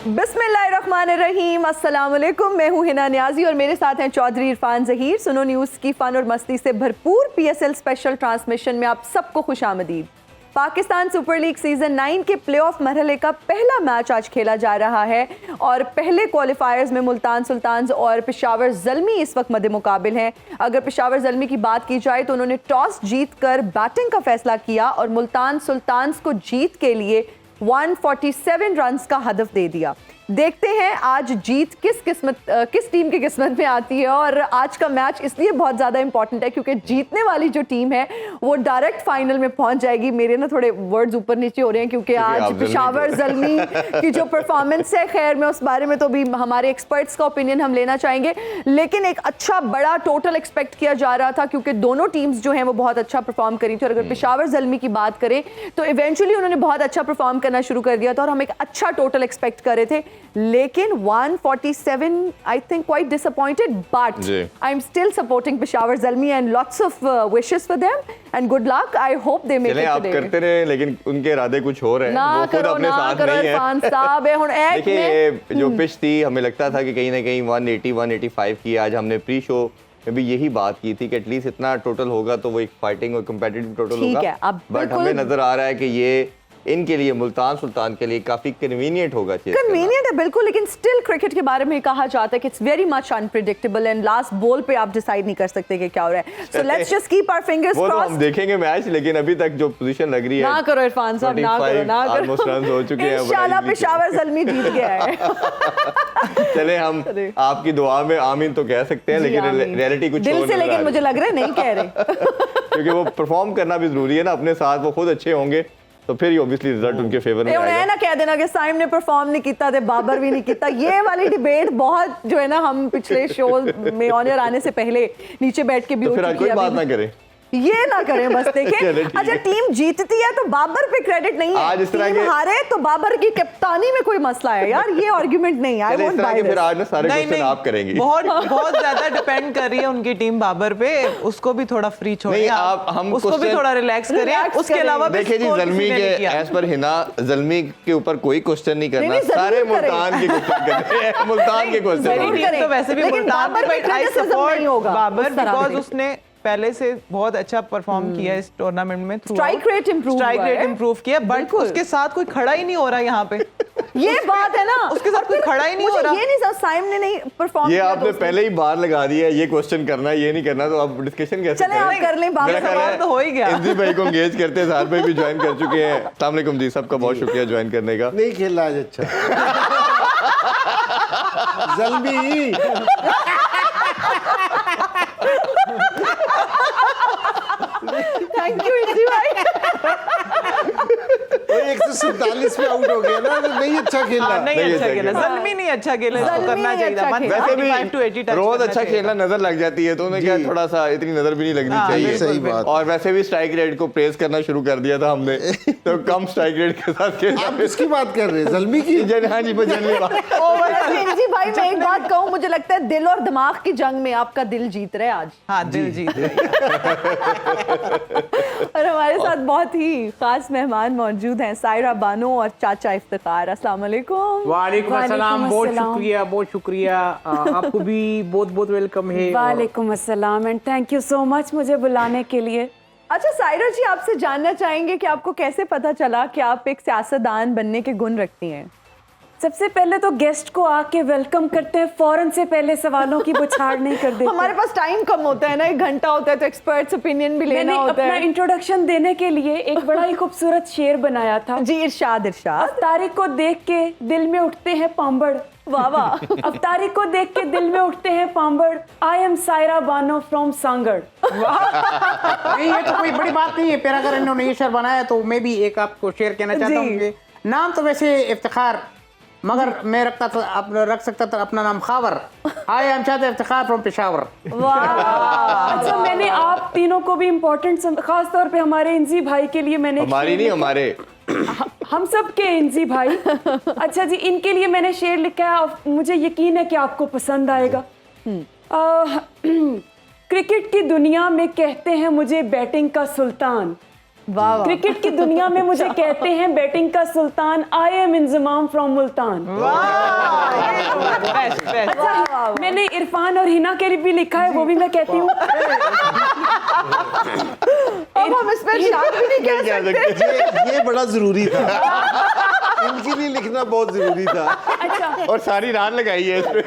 बिस्मिल्लाहिर्रहमानिर्रहीम, अस्सलाम वालेकुम। मैं हूं हिना न्याजी और मेरे साथ हैं चौधरी इरफान ज़हीर। सुनो न्यूज़ की फ़न और मस्ती से भरपूर PSL स्पेशल ट्रांसमिशन में आप सबको खुशामदीद। पाकिस्तान सुपर लीग सीज़न 9 के प्लेऑफ मरहले का पहला मैच आज खेला जा रहा है और पहले क्वालिफायर्स में मुल्तान सुल्तान्स और पेशावर ज़ल्मी इस वक्त मद्दे मुकाबिल हैं। अगर पेशावर ज़ल्मी की बात की जाए तो उन्होंने टॉस जीत कर बैटिंग का फैसला किया और मुल्तान सुल्तान्स को जीत के लिए 147 रन्स का हदफ दे दिया। देखते हैं आज जीत किस टीम की किस्मत में आती है। और आज का मैच इसलिए बहुत ज़्यादा इंपॉर्टेंट है क्योंकि जीतने वाली जो टीम है वो डायरेक्ट फाइनल में पहुंच जाएगी। मेरे ना थोड़े वर्ड्स ऊपर नीचे हो रहे हैं क्योंकि आज पेशावर ज़ल्मी की जो परफॉर्मेंस है, खैर मैं उस बारे में तो भी हमारे एक्सपर्ट्स का ओपिनियन हम लेना चाहेंगे, लेकिन एक अच्छा बड़ा टोटल एक्सपेक्ट किया जा रहा था क्योंकि दोनों टीम्स जो हैं वो बहुत अच्छा परफॉर्म करी थी। और अगर पेशावर ज़ल्मी की बात करें तो इवेंचुअली उन्होंने बहुत अच्छा परफॉर्म करना शुरू कर दिया था और हम एक अच्छा टोटल एक्सपेक्ट कर रहे थे, लेकिन 147 I think quite disappointed, but I am still supporting Peshawar Zalmi and lots of wishes for them and good luck. I hope they make it today. आप करते रहे लेकिन उनके इरादे कुछ और हैं, वो खुद अपने साथ नहीं है। देखिए जो पिच थी हमें लगता था कि कहीं ना कहीं 180 185 की, आज हमने प्री शो में भी यही बात की थी कि एटलीस्ट इतना टोटल होगा तो वो एक फाइटिंग और कम्पिटिटिव टोटल होगा। बट हमें नजर आ रहा है कि ये इनके लिए, मुल्तान सुल्तान के लिए काफी कन्वीनियंट होगा। कन्वीनियंट है बिल्कुल, लेकिन स्टिल क्रिकेट के बारे में कहा जाता है कि it's very much unpredictable and last ball पे आप डिसाइड नहीं कर सकते कि क्या हो रहा है। So let's just keep our fingers crossed. हम देखेंगे मैच, लेकिन अभी तक जो पोजीशन लग रही है, ना करो इरफान साहब, ना करो ऑलमोस्ट रन हो चुके हैं। इंशाल्लाह पेशावर ज़ल्मी जीत गया है। चले हम आपकी दुआ में आमीन तो कह सकते हैं, लेकिन रियलिटी कुछ दिल से, लेकिन मुझे लग रहा है नहीं कह रहे क्योंकि वो परफॉर्म करना भी जरूरी है ना अपने साथ। वो खुद अच्छे होंगे तो फिर ऑब्वियसली रिजल्ट उनके फेवर में आएगा। ना कह देना कि साइम ने परफॉर्म नहीं किया थे, बाबर भी नहीं किया। ये वाली डिबेट बहुत जो है ना, हम पिछले शो में ऑन एयर आने से पहले नीचे बैठ के भी तो फिर आज कोई बात ना करें, ये ना करें बस। देखें अच्छा, टीम जीतती है तो बाबर पे क्रेडिट नहीं है, आज इस तरह टीम हारे तो बाबर की कप्तानी में कोई मसला है यार, ये आर्गुमेंट नहीं है। इस तरह के फिर आज ना सारे क्वेश्चन आप करेंगे। बहुत ज्यादा डिपेंड कर रही है उनकी टीम बाबर पे, उसको भी थोड़ा फ्री छोड़िए आप, हम उसको भी थोड़ा रिलैक्स करें। उसके अलावा देखिए जी, ज़ल्मी के एज पर हिना, ज़ल्मी के ऊपर कोई क्वेश्चन नहीं करना, सारे मुल्तान के क्वेश्चन करने हैं। मुल्तान के क्वेश्चन तो वैसे भी मुल्तान बाबर, बिकॉज़ उसने पहले से बहुत अच्छा परफॉर्म किया इस टूर्नामेंट में, स्ट्राइक रेट इंप्रूव किया, बट उसके साथ कोई खड़ा ही नहीं हो रहा यहाँ पे। ये बात है ना, उसके साथ कोई खड़ा ही नहीं हो रहा। ये नहीं, साइम ने नहीं परफॉर्म किया, ये आपने पहले ही बार लगा दिया है, ये क्वेश्चन करना है, ये नहीं करना, तो आप डिस्कशन कैसे चलें आप कर लें। मेरा सवाल तो हो ही गया। इंजी भाई को एंगेज करते हैं, ज़ाहिर भाई भी ज्वाइन कर चुके हैं। अस्सलाम वालेकुम जी, सबका बहुत शुक्रिया ज्वाइन करने का। नहीं खेला आज अच्छा ज़ल्मी थैंक यू इंजी भाई। 147 पे आउट हो गया ना, नहीं अच्छा खेला, नहीं अच्छा खेला ज़ल्मी, नहीं अच्छा खेला, इसको करना चाहिए। वैसे भी रोज अच्छा खेलना नजर लग जाती है, तो उन्हें क्या थोड़ा सा इतनी नजर भी नहीं लगनी चाहिए। सही बात। और वैसे भी स्ट्राइक रेट को प्रेस करना शुरू कर दिया था हमने, तो कम स्ट्राइक रेट के साथ खेला। आप किसकी बात कर रहे हैं, ज़ल्मी की? हाँ जी, जनरली बात। इंजी भाई मैं एक बात कहूँ, मुझे लगता है दिल और दिमाग की जंग में आपका दिल जीत रहा है आज। हाँ, दिल जीत रहा और हमारे साथ बहुत ही खास मेहमान मौजूद हैं, सायरा बानो और चाचा इफ्तिखार। अस्सलाम वालेकुम। वालेकुम अस्सलाम, बहुत शुक्रिया आपको भी बहुत बहुत वेलकम है। वालेकुम अस्सलाम and thank you so much मुझे बुलाने के लिए। अच्छा सायरा जी, आपसे जानना चाहेंगे कि आपको कैसे पता चला कि आप एक सियासतदान बनने के गुण रखती हैं? सबसे पहले तो गेस्ट को आके वेलकम करते हैं, फौरन से पहले सवालों की बुछाड़ नहीं कर देते। हमारे पास टाइम कम होता है ना, 1 घंटा होता है, तो एक्सपर्ट्स ओपिनियन भी लेना होता है। अपना इंट्रोडक्शन देने के लिए एक बड़ा ही खूबसूरत शेर बनाया था। जी इरशाद। अफ्तारी को देख के दिल में उठते हैं पांबड़, वाह वाह। अफ्तारी को देख के दिल में उठते हैं पांबड़, I am Saira Bano from Sanghar. नहीं, ये तो कोई बड़ी बात नहीं है, फिर अगर इन्होंने ये शेर बनाया तो मैं भी एक आपको शेर कहना चाहता हूँ। नाम तो वैसे इफ्तिखार, मगर मैं रख सकता था अपना नाम खावर। आई एम शाद इफ्तिखार फ्रॉम पेशावर। अच्छा, मैंने आप तीनों को भी इम्पोर्टेंट, खास तौर पे हमारे इंजी भाई के लिए मैंने, हमारी नहीं हमारे, हम सब के इंजी भाई। अच्छा जी, इनके लिए मैंने शेर लिखा है, मुझे यकीन है कि आपको पसंद आएगा। क्रिकेट की दुनिया में कहते हैं मुझे बैटिंग का सुल्तान, वाह वाह। क्रिकेट की दुनिया में मुझे कहते हैं बैटिंग का सुल्तान, I am Inzamam from Multan. Best best. अच्छा, मैंने इरफान और हिना के लिए भी लिखा है, वो भी मैं कहती हूँ। अब हम इस पर शायद भी नहीं कह सकते। ये बड़ा जरूरी था, इनके लिए लिखना बहुत जरूरी था। अच्छा और सारी रात लगाई है इस पे।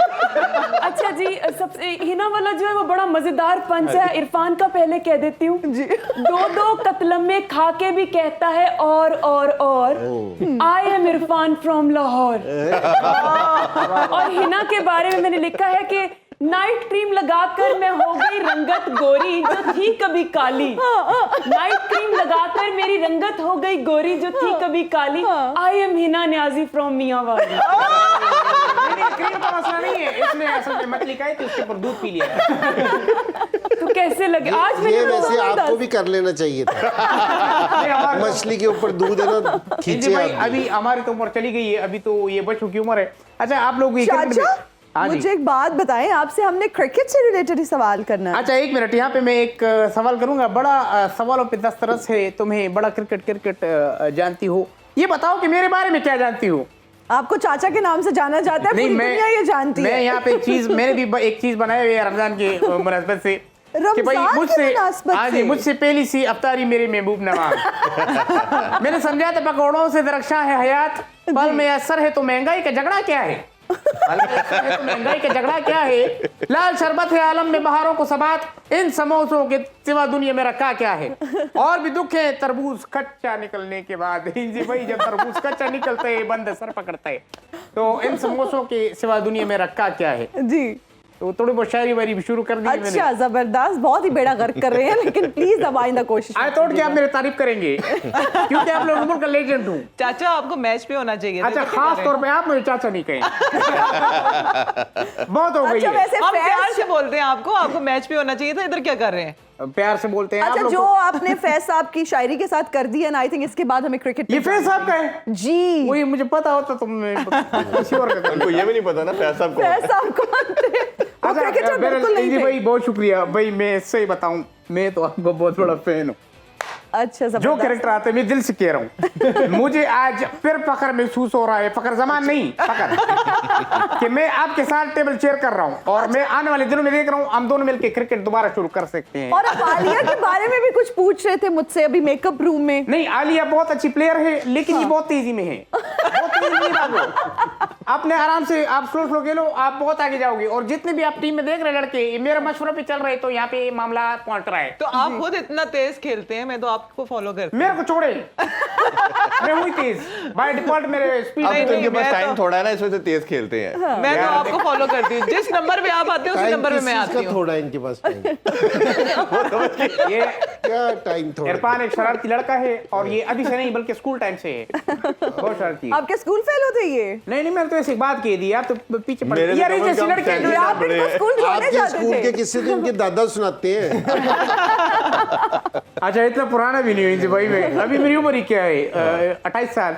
अच्छा जी, सबसे हिना वाला जो है वो बड़ा मजेदार पंच है। इरफान का पहले कह देती हूँ जी। दो कतलम में खा के भी कहता है और I am Irfan from Lahore. और हिना के बारे में मैंने लिखा है कि नाइट क्रीम लगाकर मैं हो गई रंगत गोरी जो थी कभी काली। नाइट क्रीम लगाकर मेरी रंगत हो गई गोरी जो थी कभी काली। I am Hina Niazi from Mianwali. Cream का मसला नहीं है, इसमें असल में मछली का है तो उसके ऊपर दूध पी लिया है। तो कैसे लगे आज ये मैंने वैसे आपको भी कर लेना चाहिए था, मछली के ऊपर दूध है ना खींचे भाई, आप भी। अभी हमारी तो उम्र चली गई है, अभी तो ये बच्चों की उम्र है। अच्छा आप लोग ये क्रिकेट में- चाचा हाँ जी। मुझे एक बात बताएं, आपसे हमने क्रिकेट से रिलेटेड ही सवाल करना है। अच्छा एक मिनट, यहाँ पे मैं एक सवाल करूंगा, बड़ा सवालों पे दस्तरस है, तुम्हें बड़ा क्रिकेट जानती हो, ये बताओ कि मेरे बारे में क्या जानती हो। आपको चाचा के नाम से जाना जाता है, पूरी दुनिया ये जानती मैं है। यहाँ पे एक चीज, मैंने भी एक चीज बनाई हुई है रमजान के मुनासबत से कि भाई रमजान के मुनासबत हाँ जी, से? मुझसे पहली सी अफ्तारी मेरे महबूब नवाज। मैंने समझा था पकौड़ों से दरख्शां है हयात, पल में असर है तो महंगाई का झगड़ा क्या है। पल में असर है तो महंगाई का झगड़ा क्या है। लाल शरबत है आलम में बहारों को सबात, इन समोसों के सिवा दुनिया में रखा क्या है। और भी दुख है तरबूज कच्चा निकलने के बाद। जी भाई, जब तरबूज कच्चा निकलता है बंद सर पकड़ता है, तो इन समोसों के सिवा दुनिया में रखा क्या है। जी तो थोड़ी बहुत शायरी वारी भी शुरू कर दी मैंने। अच्छा जबरदस्त, बहुत ही बेड़ा गर्क कर रहे हैं, लेकिन प्लीज अब आइंदा कोशिश आई थॉट कि आप मेरी तारीफ करेंगे क्योंकि आप लोग उम्र का लेजेंड हूँ। चाचा आपको मैच पे होना चाहिए। अच्छा खास तौर पे आप मेरे चाचा नहीं कहें। बहुत हो गई अच्छा है। वैसे हम प्यार फैज, से बोलते हैं आपको मैच पे होना चाहिए था, इधर क्या कर रहे हैं। प्यार से बोलते हैं आप अच्छा लोग जो को। आपने फैज साहब की शायरी के साथ कर दी है ना, आई थिंक इसके बाद हमें क्रिकेट ये फैज साहब का है जी। वही, मुझे पता होता तो मैं किसी और का कर उनको ये भी नहीं पता ना फैज साहब को। फैज साहब कौन थे? वो क्रिकेटर बिल्कुल नहीं जी थे। भाई बहुत शुक्रिया भाई, मैं सही बताऊं, मैं तो आपको बहुत बड़ा फैन हूँ। अच्छा जो जबरदस्त। कैरेक्टर आते हैं मैं दिल से कह रहा हूँ। मुझे आज फिर फख्र महसूस हो रहा है, फख्र जमान नहीं फख्र, कि मैं आपके साथ टेबल चेयर कर रहा हूँ और मैं आने वाले दिनों में देख रहा हूँ हम दोनों मिलकर क्रिकेट दोबारा शुरू कर सकते हैं। और आप आलिया के बारे में भी कुछ पूछ रहे थे मुझसे अभी मेकअप रूम में। नहीं, आलिया बहुत अच्छी प्लेयर है, लेकिन ये बहुत तेजी में है, बहुत तेजी नहीं भागो। आपने आराम से, आप स्लो खेलो, आप बहुत आगे जाओगे। और जितने भी आप टीम में देख रहे लड़के, ये मेरा मशवरा पे चल रहे, तो यहाँ पे मामला पहुंच रहा है। तो आप खुद इतना तेज खेलते हैं, मैं तो आपको फॉलो करता मेरे को छोड़े, मैं हुई तेज बाय डिफॉल्ट, मेरे स्पीड अब तो नहीं, इनके पास मैं टाइम तो- थोड़ा है ना, इस वजह से तेज खेलते हैं। हूं। मैं तो आपको फॉलो करती हूँ, जिस नंबर पे आप आते हो उसी नंबर पे मैं आती हूँ। थोड़ा इनके पास टाइम, ये क्या टाइम थोड़ा। इरफान एक शरारती लड़का है, और ये अभी से नहीं बल्कि स्कूल टाइम से है, बहुत शरारती है। आपके स्कूल फेल होते ये? नहीं मैंने तो ऐसी बात कह दी, आप तो पीछे पड़ मेरे यार, तो ये कम जैसे से कम लड़के standard आप बड़े इनको हैं। स्कूल छोड़ने आपके जाते स्कूल के थे? किस्से तो इनके दादा सुनाते हैं। अच्छा इतना पुराना भी नहीं हुई भाई मैं, अभी मेरी उम्र ही क्या है, 28 साल।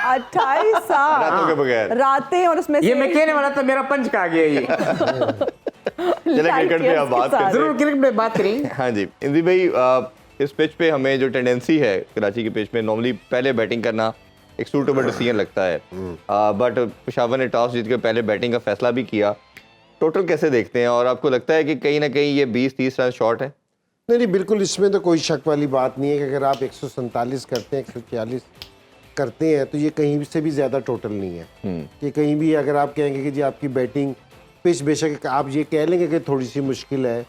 28 साल रातों के बगैर। रातें, और उसमें ये से मैं कहने वाला था, मेरा पंच कहा गया ये। चले क्रिकेट पे आप बात करते हैं। जरूर क्रिकेट में बात करें। हाँ जी इंद्री भाई, इस पिच पे हमें जो टेंडेंसी है कराची की पिच में, नॉर्मली पहले बैटिंग करना एक सूटेबल डिसीजन लगता है, बट पेशावर ने टॉस जीत कर पहले बैटिंग का फैसला भी किया। टोटल कैसे देखते हैं, और आपको लगता है कि कहीं ना कहीं ये 20-30 रन शॉर्ट है? नहीं, बिल्कुल इसमें तो कोई शक वाली बात नहीं है कि अगर आप 147 करते हैं, 146 करते हैं, तो ये कहीं से भी ज़्यादा टोटल नहीं है। कि कहीं भी अगर आप कहेंगे कि जी आपकी बैटिंग पिच, बेशक आप ये कह लेंगे कि थोड़ी सी मुश्किल है,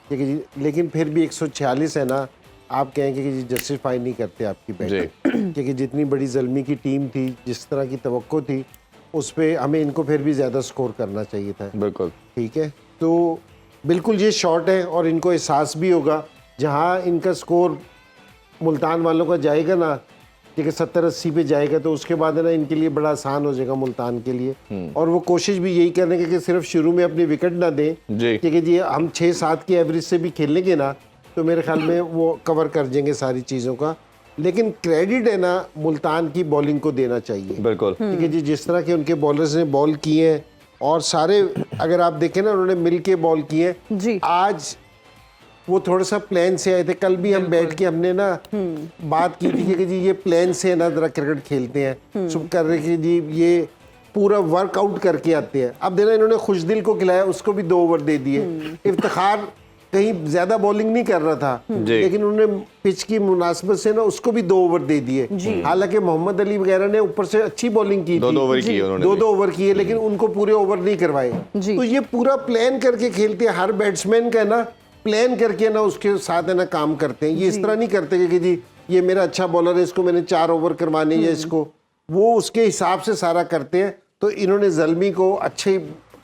कि जी, लेकिन फिर भी 146 है ना, आप कहेंगे कि जी जस्टिफाई नहीं करते आपकी बैटिंग। क्योंकि जितनी बड़ी ज़ल्मी की टीम थी, जिस तरह की तवक्को थी, उस पर हमें इनको फिर भी ज़्यादा स्कोर करना चाहिए था। बिल्कुल ठीक है, तो बिल्कुल ये शॉर्ट है, और इनको एहसास भी होगा जहाँ इनका स्कोर मुल्तान वालों का जाएगा ना, कि 70-80 पे जाएगा, तो उसके बाद है ना इनके लिए बड़ा आसान हो जाएगा मुल्तान के लिए। और वो कोशिश भी यही करेंगे कि सिर्फ शुरू में अपनी विकेट ना दें, जी। क्योंकि जी हम 6-7 की एवरेज से भी खेलेंगे ना, तो मेरे ख्याल में वो कवर कर देंगे सारी चीज़ों का। लेकिन क्रेडिट है ना मुल्तान की बॉलिंग को देना चाहिए। बिल्कुल। ठीक है जी, जिस तरह के उनके बॉलर्स ने बॉल किए हैं, और सारे अगर आप देखें ना, उन्होंने मिल के बॉल किए हैं। जी। आज वो थोड़ा सा प्लान से आए थे। कल भी हम बैठ के हमने ना बात की थी कि जी ये प्लान से ना जरा क्रिकेट खेलते हैं, सब कर रहे कि जी ये पूरा वर्कआउट करके आते हैं। अब देना इन्होंने खुशदिल को खिलाया, उसको भी 2 ओवर दे दिए। इफ्तिखार कहीं ज्यादा बॉलिंग नहीं कर रहा था, लेकिन उन्होंने पिच की मुनासिबत से ना उसको भी 2 ओवर दे दिए। हालांकि मोहम्मद अली वगैरह ने ऊपर से अच्छी बॉलिंग की, 2 ओवर की उन्होंने, 2 ओवर किए, लेकिन उनको पूरे ओवर नहीं करवाए। तो ये पूरा प्लान करके खेलते हैं। हर बैट्समैन का ना प्लान करके ना उसके साथ है ना काम करते हैं। ये इस तरह नहीं करते कि जी ये मेरा अच्छा बॉलर है, इसको मैंने 4 ओवर करवाने या इसको, वो उसके हिसाब से सारा करते हैं। तो इन्होंने ज़ल्मी को अच्छे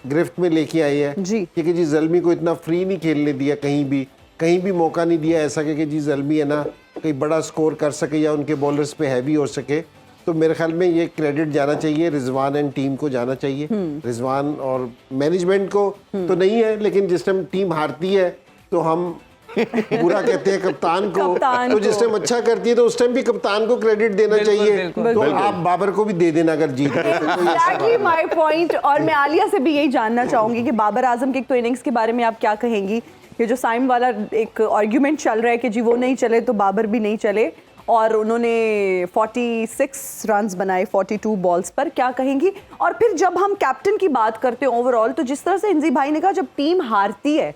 गिरफ्त में लेके आए हैं क्योंकि जी ज़ल्मी को इतना फ्री नहीं खेलने दिया, कहीं भी मौका नहीं दिया ऐसा कि जी ज़ल्मी है ना कहीं बड़ा स्कोर कर सके या उनके बॉलर्स पे हैवी हो सके। तो मेरे ख्याल में ये क्रेडिट जाना चाहिए रिजवान एंड टीम को जाना चाहिए। रिजवान और मैनेजमेंट को तो नहीं है, लेकिन जिस टाइम टीम हारती है तो हम बुरा कहते हैं कप्तान को, तो जिस टाइम अच्छा करती है तो उस टाइम भी कप्तान को क्रेडिट देना चाहिए। तो आप बाबर को भी दे देना अगर जीत गए तो। Exactly my point। और मैं आलिया से भी यही जानना चाहूंगी कि बाबर आजम के एक तो इनिंग्स के बारे में आप क्या कहेंगी? ये जो साइम वाला एक आर्ग्यूमेंट चल रहा है कि जी वो नहीं चले तो बाबर भी नहीं चले, और उन्होंने 46 रन्स बनाए 42 बॉल्स पर, क्या कहेंगी? और फिर जब हम कैप्टन की बात करते हैं ओवरऑल, तो जिस तरह से इंजी भाई ने कहा जब टीम हारती है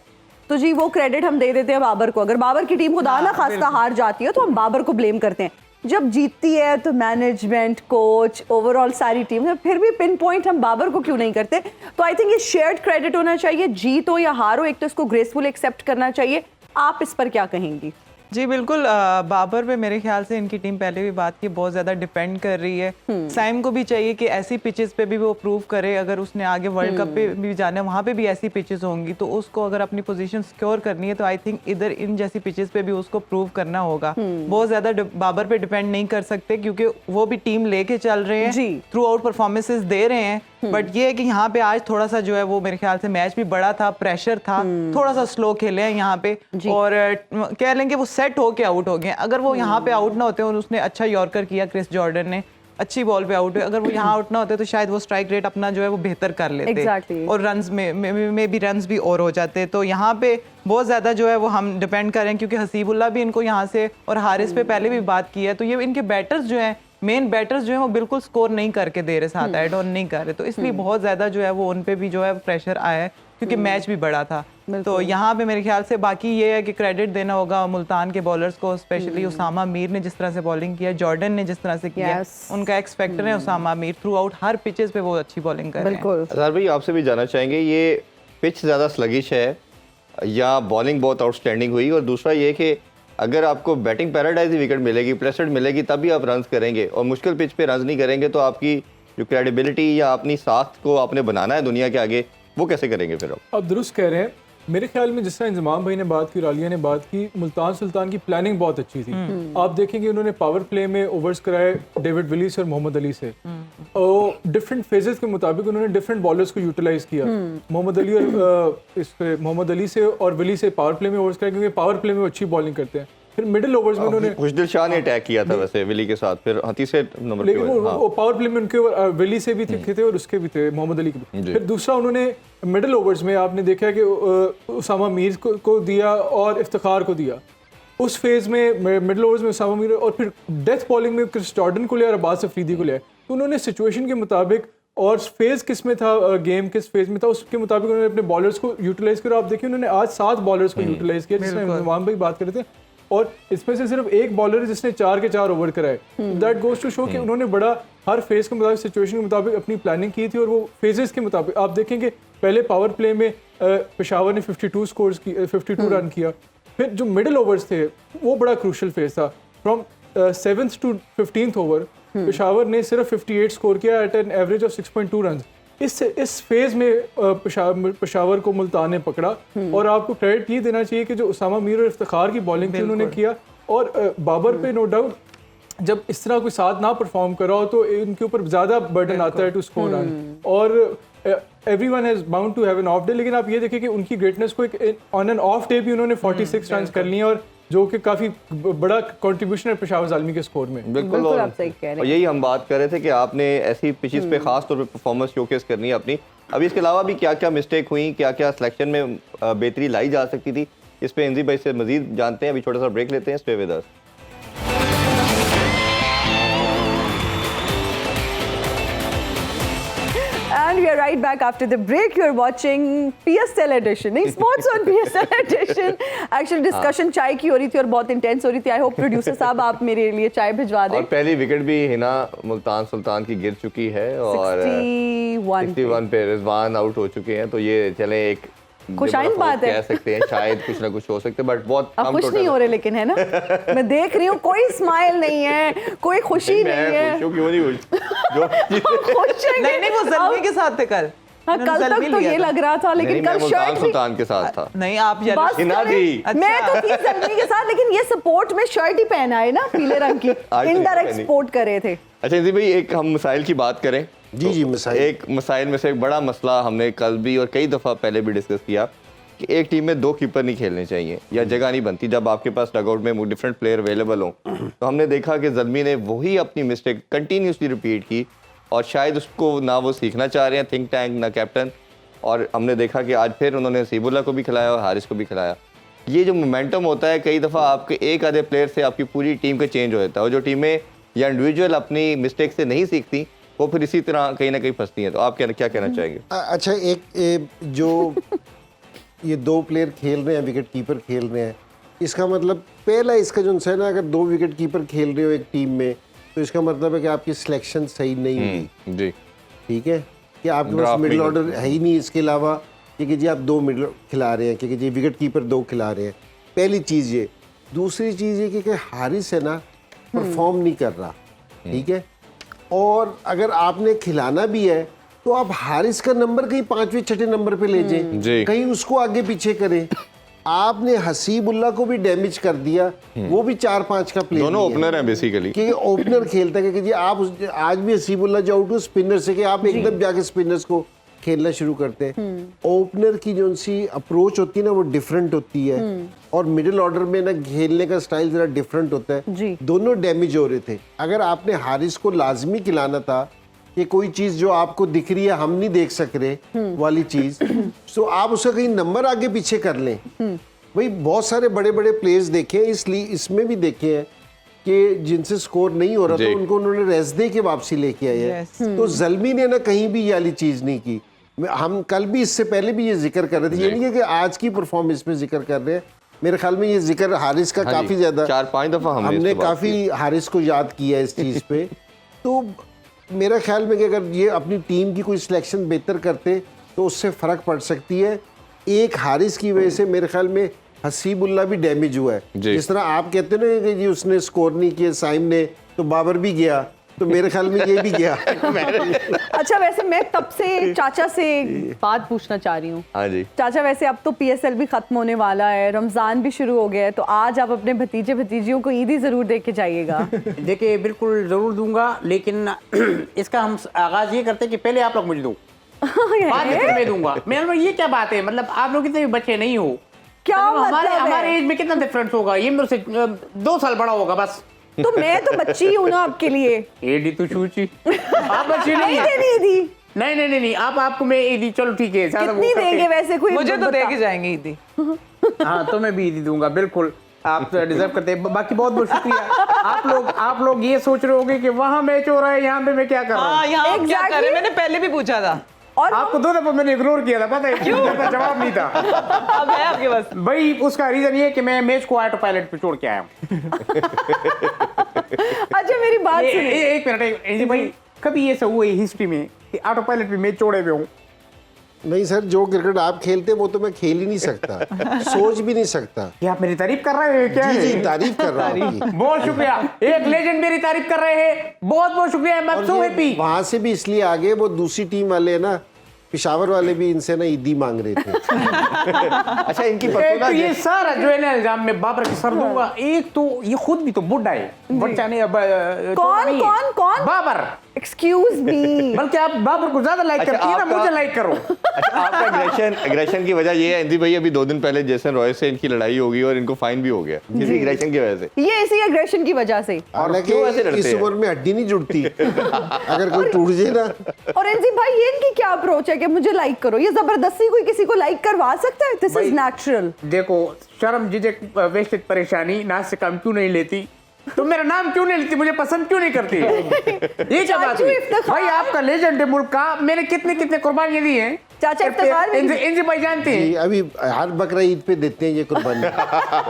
तो जी वो क्रेडिट हम दे देते हैं बाबर को। अगर बाबर की टीम खुदा ना खास्ता हार जाती है तो हम बाबर को ब्लेम करते हैं। जब जीतती है तो मैनेजमेंट, कोच, ओवरऑल सारी टीम, फिर भी पिन पॉइंट हम बाबर को क्यों नहीं करते? तो आई थिंक ये शेयर्ड क्रेडिट होना चाहिए। जीत हो या हार हो, एक तो इसको ग्रेसफुल एक्सेप्ट करना चाहिए। आप इस पर क्या कहेंगी? जी बिल्कुल, बाबर पे मेरे ख्याल से इनकी टीम पहले भी बात की बहुत ज़्यादा डिपेंड कर रही है। साइम को भी चाहिए कि ऐसी पिचेस पे भी वो प्रूव करे, अगर उसने आगे वर्ल्ड कप पे भी जाना है वहाँ पे भी ऐसी पिचेस होंगी, तो उसको अगर अपनी पोजीशन सिक्योर करनी है तो आई थिंक इधर इन जैसी पिचेस पे भी उसको प्रूव करना होगा। बहुत ज़्यादा बाबर पे डिपेंड नहीं कर सकते क्योंकि वो भी टीम लेके चल रहे हैं, थ्रू आउट परफॉर्मेंसेज दे रहे हैं। बट ये है कि यहाँ पे आज थोड़ा सा जो है वो मेरे ख्याल से मैच भी बड़ा था, प्रेशर था, थोड़ा सा स्लो खेले हैं यहाँ पे, और कह लेंगे वो सेट होके आउट हो गए। अगर वो यहाँ पे आउट ना होते और उसने अच्छा यॉर्कर किया, क्रिस जॉर्डन ने अच्छी बॉल पे आउट हुए, अगर वो यहाँ आउट ना होते तो शायद वो स्ट्राइक रेट अपना जो है वो बेहतर कर लेते और रन्स में भी रन्स भी और हो जाते। तो यहाँ पे बहुत ज़्यादा जो है वो हम डिपेंड करें क्योंकि हसीबुल्ला भी इनको यहाँ से और हारिस पे पहले भी बात की है, तो ये इनके बैटर्स जो हैं, मेन बैटर्स जो हैं वो बिल्कुल स्कोर नहीं करके दे रहे, साथ ऐड ऑन नहीं कर रहे, तो इसलिए बहुत ज़्यादा जो है वो उन पे भी जो है प्रेशर आया है क्योंकि मैच भी बड़ा था। तो यहाँ पे मेरे ख्याल से बाकी ये है कि क्रेडिट देना होगा मुल्तान के बॉलर्स को, स्पेशली उसामा मीर ने जिस तरह से बॉलिंग किया, जॉर्डन ने जिस तरह से किया, उनका एक्स फैक्टर है उसामा मीर, थ्रू आउट हर पिचेस पे वो अच्छी बॉलिंग कर रहे हैं। अज़हर भाई आपसे भी जानना चाहेंगे, ये पिच ज़्यादा स्लगिश है या बॉलिंग बहुत आउटस्टैंडिंग हुई? और दूसरा ये कि अगर आपको बैटिंग पैराडाइज विकेट मिलेगी, प्रेशर मिलेगी, तभी आप रन्स करेंगे, और मुश्किल पिच पे रन्स नहीं करेंगे तो आपकी जो क्रेडिबिलिटी या अपनी साख को आपने बनाना है दुनिया के आगे, वो कैसे करेंगे फिर आप दुरुस्त कह रहे हैं। मेरे ख्याल में जिस तरह इंजमाम भाई ने बात की, रालिया ने बात की, मुल्तान सुल्तान की प्लानिंग बहुत अच्छी थी। आप देखेंगे उन्होंने पावर प्ले में ओवर्स कराए डेविड विली से और मोहम्मद अली से, और डिफरेंट फेजेस के मुताबिक उन्होंने डिफरेंट बॉलर्स को यूटिलाइज किया। मोहम्मद अली से और विली से पावर प्ले में ओवर्स कराए क्योंकि पावर प्ले में वो अच्छी बॉलिंग करते हैं। फिर मिडिल ओवर्स में उन्होंने खुशदिल शाह ने अटैक किया था वैसे विली के साथ, फिर हती से नंबर, लेकिन वो पावर प्ले में उनके विली से भी थे और उसके भी थे, मोहम्मद अली के भी। फिर दूसरा उन्होंने मिडिल ओवर्स में आपने देखा कि उसामा मीर को दिया और इफ्तिखार को दिया उस फेज में, मिडिल ओवर्स में उसामा मीर, और फिर डेथ बॉलिंग में क्रिस जॉर्डन को लिया और अब्बास अफरीदी को लिया। तो उन्होंने सिचुएशन के मुताबिक और फेज किस में था, गेम किस फेज में था, उसके मुताबिक उन्होंने अपने बॉलर्स को यूटिलाइज किया। आप देखिए उन्होंने आज 7 बॉलर्स को यूटिलाइज किया, जिसमें इमाम भाई बात कर रहे थे, और इसमें से सिर्फ एक बॉलर है जिसने 4 के 4 ओवर कराए। दैट गोज टू शो कि उन्होंने बड़ा हर फेज के मुताबिक, सिचुएशन के मुताबिक अपनी प्लानिंग की थी, और वो फेजेस के मुताबिक आप देखेंगे पहले पावर प्ले में पेशावर ने 52 रन किया। फिर जो मिडिल ओवर्स थे वो बड़ा क्रूशल फेज था, from 7th to 15th over Peshawar ने सिर्फ 58 स्कोर किया at an average of 6.2 run. इस फेज में पेशावर को मुल्तान ने पकड़ा, और आपको क्रेडिट ये देना चाहिए कि जो उसामा मीर और इफ्तिखार की बॉलिंग थी उन्होंने किया, और बाबर पे नो डाउट जब इस तरह कोई साथ ना परफॉर्म करा हो तो इनके ऊपर ज़्यादा बर्डन आता है टू स्कोर रन, और everyone has bound to have an off day. लेकिन आप ये देखिए कि उनकी ग्रेटनेस को एक ऑन एन ऑफ डे भी उन्होंने 46 रन कर लिए, और जो कि काफी बड़ा कंट्रीब्यूशन है पेशावर ज़ालमी के स्कोर में। बिल्कुल आप सही कह रहे हैं, और यही हम बात कर रहे थे कि आपने ऐसी पिचेस पे खास तौर पे परफॉर्मेंस शोकेस करनी है अपनी। अभी इसके अलावा भी क्या क्या मिस्टेक हुई, क्या क्या सिलेक्शन में बेहतरी लाई जा सकती थी, इस पे इंजी भाई से मजीद जानते हैं। अभी छोटा सा ब्रेक लेते हैं, stay with us. And we are right back after the break. You are watching PSL edition, नहीं Sports on PSL edition. Actually discussion चाय की हो रही थी और बहुत इंटेंस हो रही थी। I hope producer साहब आप मेरे लिए चाय भिजवा दें। और पहली विकेट भी हिना मुल्तान सुल्तान की गिर चुकी है और 61 पे रिजवान आउट हो चुके हैं। तो ये चले एक खुशाइन बात है, कह सकते हैं, शायद कुछ ना कुछ हो सकते हैं, बट बहुत अब खुश नहीं हो रहे लेकिन, है ना? मैं देख रही हूँ कोई स्माइल नहीं है, कोई खुशी नहीं है। मैं खुश हूँ, क्यों नहीं खुश? नहीं वो जल्दी के साथ थे कल। हाँ, कल तक तो ये लग रहा था, लेकिन कल शर्ट भी सुल्तान के साथ था। नहीं आप बस मैं तो थी सलमी के साथ, लेकिन ये सपोर्ट में शर्ट ही पहना है ना पीले रंग की, इनडायरेक्ट सपोर्ट कर रहे थे। अच्छा इंजी भाई, एक हम मसाइल की बात करें। जी जी, मसाइल। एक मसाइल में से एक बड़ा मसला हमने कल भी और कई दफ़ा पहले भी डिस्कस किया कि एक टीम में 2 कीपर नहीं खेलने चाहिए या जगह नहीं बनती जब आपके पास डगआउट में डिफरेंट प्लेयर अवेलेबल हों। तो हमने देखा कि ज़ल्मी ने वही अपनी मिस्टेक कंटिन्यूसली रिपीट की और शायद उसको ना वो सीखना चाह रहे हैं थिंक टैंक ना कैप्टन। और हमने देखा कि आज फिर उन्होंने हसीबुल्ला को भी खिलाया और हारिस को भी खिलाया। ये जो मोमेंटम होता है, कई दफ़ा आपके एक आधे प्लेयर से आपकी पूरी टीम का चेंज हो जाता है और जो टीमें या इंडिविजुअल अपनी मिस्टेक से नहीं सीखती वो फिर इसी तरह कहीं ना कहीं फंसती हैं। तो आप क्या कहना चाहेंगे? अच्छा, एक जो ये 2 प्लेयर खेल रहे हैं, विकेट कीपर खेल रहे हैं, इसका मतलब पहला इसका जो है ना, अगर 2 विकेट कीपर खेल रहे हो एक टीम में तो इसका मतलब है कि आपकी सिलेक्शन सही नहीं हुई। जी ठीक है, कि आपके पास मिडिल ऑर्डर है ही नहीं इसके अलावा, क्योंकि जी आप 2 मिडिल खिला रहे हैं, क्योंकि जी विकेट कीपर 2 खिला रहे हैं। पहली चीज़ ये। दूसरी चीज़ ये कि हारिस है ना परफॉर्म नहीं कर रहा, ठीक है, और अगर आपने खिलाना भी है तो आप हारिस का नंबर कहीं 5वें 6ठे नंबर पे ले जाएं, कहीं उसको आगे पीछे करें। आपने हसीबुल्ला को भी डैमेज कर दिया, वो भी 4-5 का प्लेयर, दोनों ओपनर हैं बेसिकली, कि ओपनर खेलता है। कि जी आप आज भी हसीबुल्ला जो आउट हो स्पिनर से, कि आप एकदम जाके स्पिनर्स को खेलना शुरू करते हैं। ओपनर की जो सी अप्रोच होती है ना वो डिफरेंट होती है और मिडिल ऑर्डर में ना खेलने का स्टाइल जरा डिफरेंट होता है। दोनों डैमेज हो रहे थे। अगर आपने हारिस को लाजमी खिलाना था कि कोई चीज जो आपको दिख रही है हम नहीं देख सक रहे वाली चीज, तो आप उसका कहीं नंबर आगे पीछे कर लें। भाई बहुत सारे बड़े बड़े प्लेयर्स देखे हैं, इसलिए इसमें भी देखे हैं कि जिनसे स्कोर नहीं हो रहा था उनको उन्होंने रेस्ट दे के वापसी लेके आए हैं। तो ज़ल्मी ने ना कहीं भी ये वाली चीज नहीं की। हम कल भी इससे पहले भी ये जिक्र कर रहे थे, ये नहीं है कि आज की परफॉर्मेंस पे जिक्र कर रहे हैं। मेरे ख्याल में ये जिक्र हारिस का काफी ज्यादा 4-5 दफा हमने काफी हारिस को याद किया इस चीज पे। तो मेरा ख्याल में कि अगर ये अपनी टीम की कोई सिलेक्शन बेहतर करते तो उससे फ़र्क पड़ सकती है। एक हारिस की वजह से मेरे ख्याल में हसीबुल्ला भी डैमेज हुआ है। जिस तरह आप कहते ना कि जी उसने स्कोर नहीं किया साइम ने, तो बाबर भी गया, तो मेरे ख्याल में ये भी गया। अच्छा, वैसे मैं तब से चाचा से बात पूछना चाह रही हूँ। हाँ जी चाचा, वैसे अब तो PSL भी खत्म होने वाला है, रमजान भी शुरू हो गया है, तो आज आप अपने भतीजे भतीजियों को ईदी जरूर दे के जाइएगा। देखिए बिल्कुल जरूर दूंगा, लेकिन इसका हम आगाज ये करते हैं कि पहले आप लोग मुझे दो, बाद में मैं दूंगा। मैं ये क्या बात है, मतलब आप लोग कितने बच्चे नहीं हो, क्या मतलब हमारे एज में कितना डिफरेंस होगा, ये मेरे से 2 साल बड़ा होगा बस। तो मैं तो बच्ची हूँ ना आपके लिए। एडी तो छूची, आप बच्ची नहीं है। देनी ईदी? नहीं आपको मैं ईदी, चलो ठीक है। कितनी देंगे वैसे, कोई मुझे तो दे के जाएंगे ईदी। हाँ तो मैं भी ईदी दूंगा, बिल्कुल आप तो डिजर्व करते हैं। बाकी बहुत बहुत शुक्रिया। आप लोग ये सोच रहे होंगे कि वहाँ मैच हो रहा है, यहाँ पे मैं क्या कर रहा हूँ। यहाँ क्या कर रहे हैं? मैंने पहले भी पूछा था और आपको 2 दफा मैंने इग्नोर किया था, पता है क्यों? जवाब नहीं था। अब है आपके पास भाई उसका रीजन ये कि मैं मैच को ऑटो पायलट पे छोड़ के आया हूँ। अच्छा मेरी बात सुनिए। एक मिनट भाई, कभी ये सब हुआ हिस्ट्री में कि ऑटो पायलट पे मैच छोड़े हुए हूँ? नहीं सर, जो क्रिकेट आप खेलते हैं वो तो मैं खेल ही नहीं सकता, सोच भी नहीं सकता। क्या आप मेरी तारीफ कर रहे हो क्या? जी तारीफ कर रहा हूँ। बहुत शुक्रिया, एक लेजेंड मेरी तारीफ कर रहे हैं, बहुत बहुत शुक्रिया। मैं सो हैप्पी। वहां से भी इसलिए आगे वो दूसरी टीम वाले है ना, पिशावर वाले भी इनसे ना ईदी मांग रहे थे। अच्छा इनकी तो ये सारा जो है ना इल्जाम में बाबर के सर दूंगा। एक तो ये खुद भी तो बुढ़ा है, बच्चा नहीं। कौन बाबर, एक्सक्यूज मी। बल्कि आप बाबर को ज्यादा लाइक करती है ना, मुझे लाइक करो। अच्छा, आपका एग्रेशन की वजह ये है इंदी भाई, अभी 2 दिन पहले जेसन रॉय से इनकी लड़ाई हो गई और इनको फाइन भी हो गया इसी एग्रेशन की वजह से। ये इसी एग्रेशन की वजह से। हालांकि इस उम्र में हड्डी नहीं जुड़ती अगर कोई टूट जाए ना। और एनजी भाई, ये इनकी क्या अप्रोच है कि मुझे लाइक करो? ये जबरदस्ती कोई किसी को लाइक करवा सकता है? This is natural. देखो, शर्म झिझक वेस्टेज परेशानी ना से काम क्यों नहीं लेती, तो मेरा नाम क्यों नहीं लेती, मुझे पसंद क्यों नहीं करती? ये क्या बात है भाई? आपका लेजेंड है मुल्क का, मैंने कितने कितने कुर्बानियां दी हैं। चाचा इफ्तिखार इंजी भाई जानते हैं, अभी हर बकरा ईद पे देते हैं ये कुर्बानी।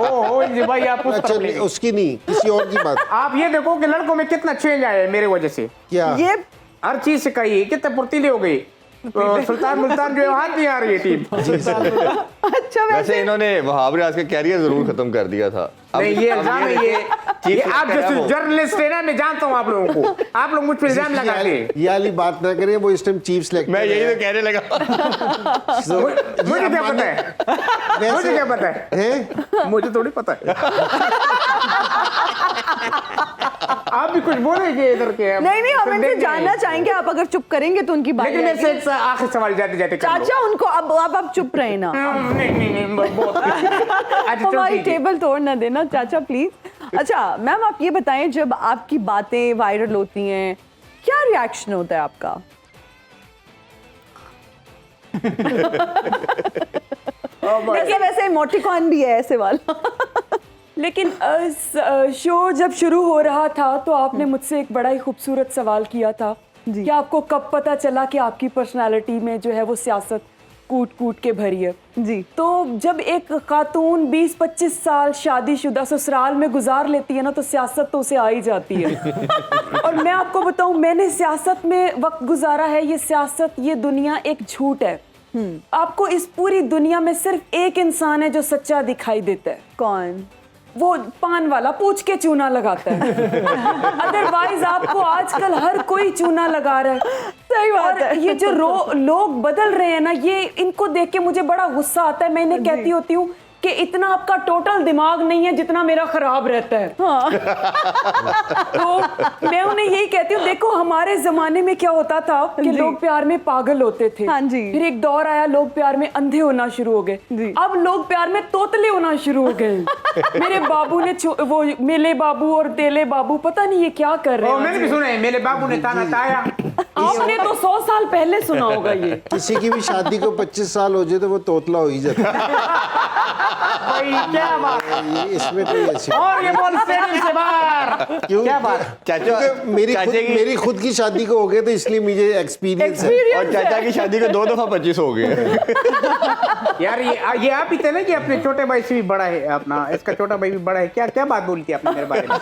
ओह इंजी भाई, आप उस अच्छा, तरफ ले। उसकी नहीं, किसी और की बात। आप ये देखो कि लड़कों में कितना चेंज आया है मेरे वजह से। क्या ये हर चीज से कही कितने फुर्तीले हो गई। सुल्तान मुल्तान जो है हाथ नहीं आ रही है टीम। अच्छा, वैसे इन्होंने वहाब रियाज का कैरियर जरूर खत्म कर दिया था। नहीं, ये इल्जाम है, ये आप जैसे जर्नलिस्ट है ना, मैं जानता हूँ आप लोगों को, आप लोग मुझ पर इल्जाम लगाते हैं। ये वाली बात ना करें, वो इस टाइम चीफ सेलेक्टर। मैं यही तो कहने लगा। मुझे क्या पता है, मुझे क्या पता है, मुझे थोड़ी पता है। आप भी कुछ बोलेंगे इधर के? नहीं, हम इनसे जानना चाहेंगे। आप अगर चुप करेंगे तो उनकी बात। लेकिन मेरे से एक आखिरी सवाल जाते जाते चाचा, उनको अब चुप रहे ना। नहीं, बहुत हमारी टेबल तोड़ ना देना चाचा, प्लीज। अच्छा मैम, आप ये बताएं, जब आपकी बातें वायरल होती हैं क्या रिएक्शन होता है आपका? वैसे इमोटिकॉन भी है ऐसे वाला। लेकिन शो जब शुरू हो रहा था तो आपने मुझसे एक बड़ा ही खूबसूरत सवाल किया था कि आपको कब पता चला कि आपकी पर्सनालिटी में जो है वो सियासत कूट कूट के भरी है। जी। तो जब एक खातून 20-25 साल शादीशुदा ससुराल में गुजार लेती है ना, तो सियासत तो उसे आ ही जाती है। और मैं आपको बताऊं, मैंने सियासत में वक्त गुजारा है। ये सियासत, ये दुनिया एक झूठ है। आपको इस पूरी दुनिया में सिर्फ एक इंसान है जो सच्चा दिखाई देता है। कौन? वो पान वाला पूछ के चूना लगाता है। अदरवाइज आपको आजकल हर कोई चूना लगा रहा है। सही बात है। ये जो लोग बदल रहे हैं ना, ये इनको देख के मुझे बड़ा गुस्सा आता है। मैं इन्हें कहती होती हूँ कि इतना आपका टोटल दिमाग नहीं है जितना मेरा खराब रहता है। हाँ। तो मैं उन्हें यही कहती हूँ, देखो हमारे जमाने में क्या होता था कि लोग प्यार में पागल होते थे। हाँ जी। फिर एक दौर आया, लोग प्यार में अंधे होना शुरू हो गए। अब लोग प्यार में तोतले होना शुरू हो गए। मेरे बाबू ने वो मेले बाबू और तेले बाबू, पता नहीं ये क्या कर रहे हैं। मैंने भी सुना है, मेरे बाबू ने ताना ताया। आपने तो 100 साल पहले सुना होगा ये। किसी की भी शादी को 25 साल हो जाए तो वो तोतला हो ही जाता भाई क्या बात है, है। इसमें कोई ऐसी और ये बॉल स्टेडियम से बाहर। क्यों? क्या बात? चाचा, मेरी खुद की शादी को हो गए तो इसलिए मुझे एक्सपीरियंस है। और चाचा की शादी को 2 दफा 25 हो गए। यार ये आप ही थे ना कि अपने छोटे भाई से भी बड़ा है, अपना इसका छोटा भाई भी बड़ा है। क्या क्या बात बोली थी आपने मेरे बारे में?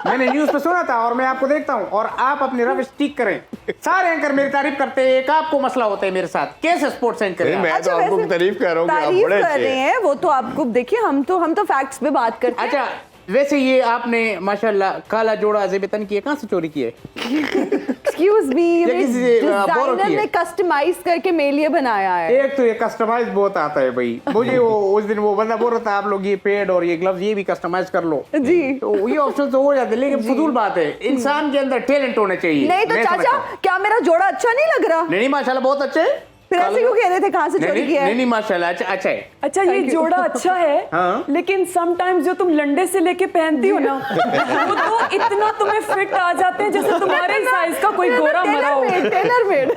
मैंने न्यूज पे सुना था और मैं आपको देखता हूँ। और आप अपनी रविश ठीक करें। सारे एंकर मेरी तारीफ करते हैं, एक आपको मसला होता है मेरे साथ। कैसे स्पोर्ट्स एंकर हैं? मैं तो आपको तारीफ कर रहा हूँ कि आप तारीफ बड़े कर अच्छे रहे हैं। हैं, वो तो आपको देखिए, हम तो फैक्ट्स पे बात करते हैं। अच्छा, वैसे ये आपने माशाल्लाह काला जोड़ा ज़ेबतन की है, कहाँ से चोरी की है? एक्सक्यूज मी, ये किसी से, बोरो की डिजाइनर है? ने कस्टमाइज करके मेरे लिए बनाया है। एक तो ये कस्टमाइज बहुत आता है भाई मुझे। वो उस दिन वो बंदा बोल रहा था आप लोग ये पैड और ये ग्लव्स ये भी कस्टमाइज कर लो। जी। तो ये ऑप्शन तो हो जाते हैं, लेकिन फजूल बात है। इंसान के अंदर टैलेंट होना चाहिए। नहीं तो मैं समझता चाचा, हूं। क्या मेरा जोड़ा अच्छा नहीं लग रहा? नहीं माशाल्लाह बहुत अच्छे है। फिर ऐसे क्यों कह रहे थे कहाँ से चोरी किया है? नहीं माशाल्लाह अच्छा है। अच्छा, ये जोड़ा अच्छा है। हाँ। लेकिन समटाइम्स जो तुम लंडे से लेके पहनती हो ना, वो तो इतना तुम्हें फिट आ जाते हैं जैसे तुम्हारे साइज का कोई गोरा मरा हो। Tailor made.